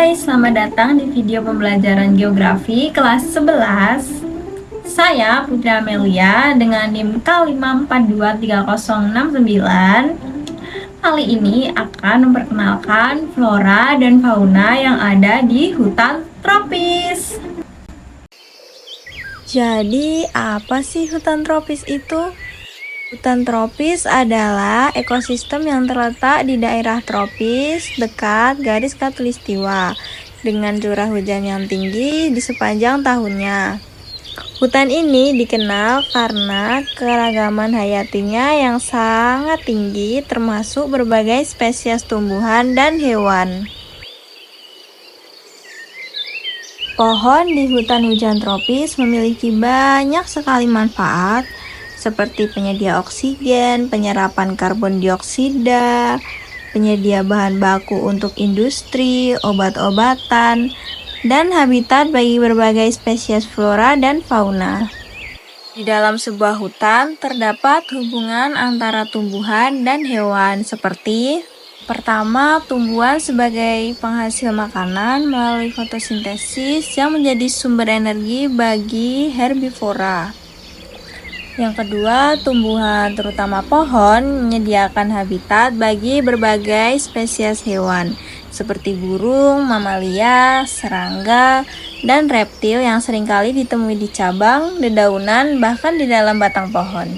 Hai, selamat datang di video pembelajaran geografi kelas 11. Saya Putri Amelia dengan NIM K5423069. Kali ini akan memperkenalkan flora dan fauna yang ada di hutan tropis. Jadi, apa sih hutan tropis itu? Hutan tropis adalah ekosistem yang terletak di daerah tropis dekat garis khatulistiwa dengan curah hujan yang tinggi di sepanjang tahunnya. Hutan ini dikenal karena keragaman hayatinya yang sangat tinggi, termasuk berbagai spesies tumbuhan dan hewan. Pohon di hutan hujan tropis memiliki banyak sekali manfaat, seperti penyedia oksigen, penyerapan karbon dioksida, penyedia bahan baku untuk industri, obat-obatan, dan habitat bagi berbagai spesies flora dan fauna. Di dalam sebuah hutan terdapat hubungan antara tumbuhan dan hewan seperti pertama, tumbuhan sebagai penghasil makanan melalui fotosintesis yang menjadi sumber energi bagi herbivora. Yang kedua, tumbuhan terutama pohon menyediakan habitat bagi berbagai spesies hewan seperti burung, mamalia, serangga, dan reptil yang seringkali ditemui di cabang, dedaunan, bahkan di dalam batang pohon.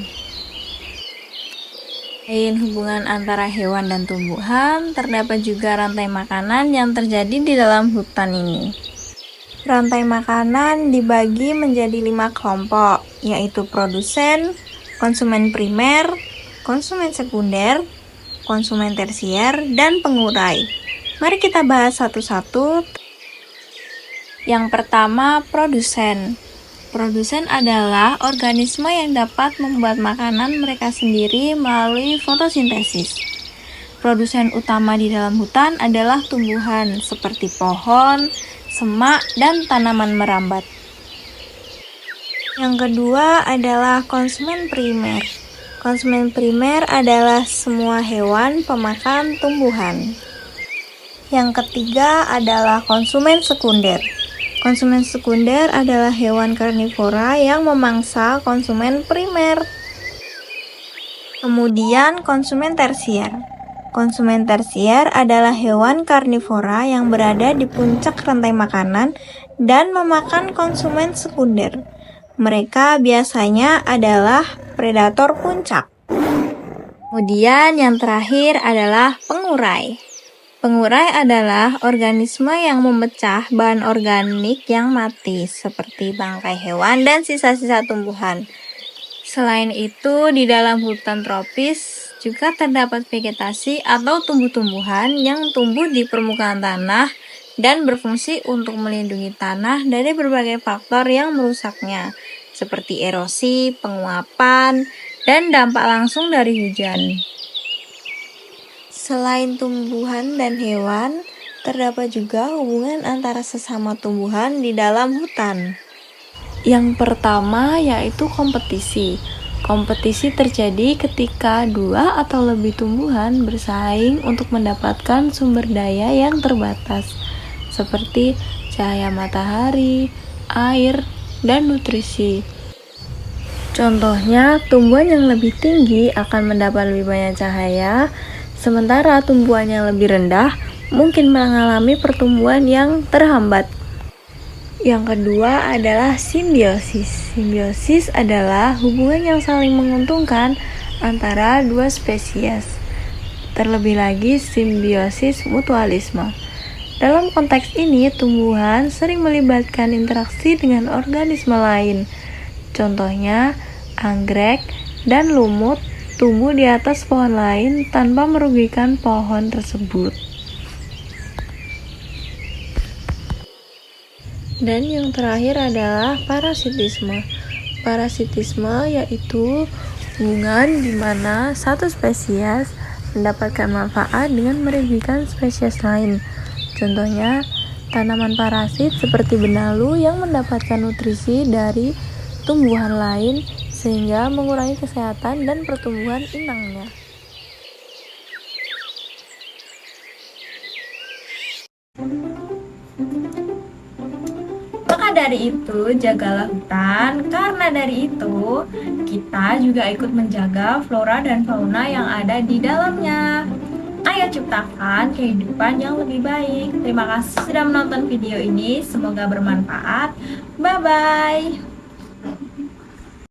Selain hubungan antara hewan dan tumbuhan, terdapat juga rantai makanan yang terjadi di dalam hutan ini. Rantai makanan dibagi menjadi 5 kelompok, yaitu produsen, konsumen primer, konsumen sekunder, konsumen tersier, dan pengurai. Mari kita bahas satu-satu. Yang pertama, produsen. Produsen adalah organisme yang dapat membuat makanan mereka sendiri melalui fotosintesis. Produsen utama di dalam hutan adalah tumbuhan seperti pohon, semak, dan tanaman merambat. Yang kedua adalah konsumen primer. Konsumen primer adalah semua hewan pemakan tumbuhan. Yang ketiga adalah konsumen sekunder. Konsumen sekunder adalah hewan karnivora yang memangsa konsumen primer. Kemudian konsumen tersier. Konsumen tersier adalah hewan karnivora yang berada di puncak rantai makanan dan memakan konsumen sekunder. Mereka biasanya adalah predator puncak. Kemudian yang terakhir adalah pengurai. Pengurai adalah organisme yang memecah bahan organik yang mati, seperti bangkai hewan dan sisa-sisa tumbuhan. Selain itu, di dalam hutan tropis juga terdapat vegetasi atau tumbuh-tumbuhan yang tumbuh di permukaan tanah dan berfungsi untuk melindungi tanah dari berbagai faktor yang merusaknya, seperti erosi, penguapan, dan dampak langsung dari hujan. Selain tumbuhan dan hewan, terdapat juga hubungan antara sesama tumbuhan di dalam hutan. Yang pertama yaitu kompetisi. Kompetisi terjadi ketika dua atau lebih tumbuhan bersaing untuk mendapatkan sumber daya yang terbatas, seperti cahaya matahari, air, dan nutrisi. Contohnya, tumbuhan yang lebih tinggi akan mendapat lebih banyak cahaya, sementara tumbuhan yang lebih rendah mungkin mengalami pertumbuhan yang terhambat. Yang kedua adalah simbiosis. Simbiosis adalah hubungan yang saling menguntungkan antara dua spesies. Terlebih lagi simbiosis mutualisme. Dalam konteks ini, tumbuhan sering melibatkan interaksi dengan organisme lain. Contohnya, anggrek dan lumut tumbuh di atas pohon lain tanpa merugikan pohon tersebut. Dan yang terakhir adalah parasitisme. Parasitisme yaitu hubungan di mana satu spesies mendapatkan manfaat dengan merugikan spesies lain. Contohnya, tanaman parasit seperti benalu yang mendapatkan nutrisi dari tumbuhan lain sehingga mengurangi kesehatan dan pertumbuhan inangnya. dari itu, jagalah hutan, karena dari itu kita juga ikut menjaga flora dan fauna yang ada di dalamnya. Ayo ciptakan kehidupan yang lebih baik. Terima kasih sudah menonton video ini, semoga bermanfaat. Bye-bye.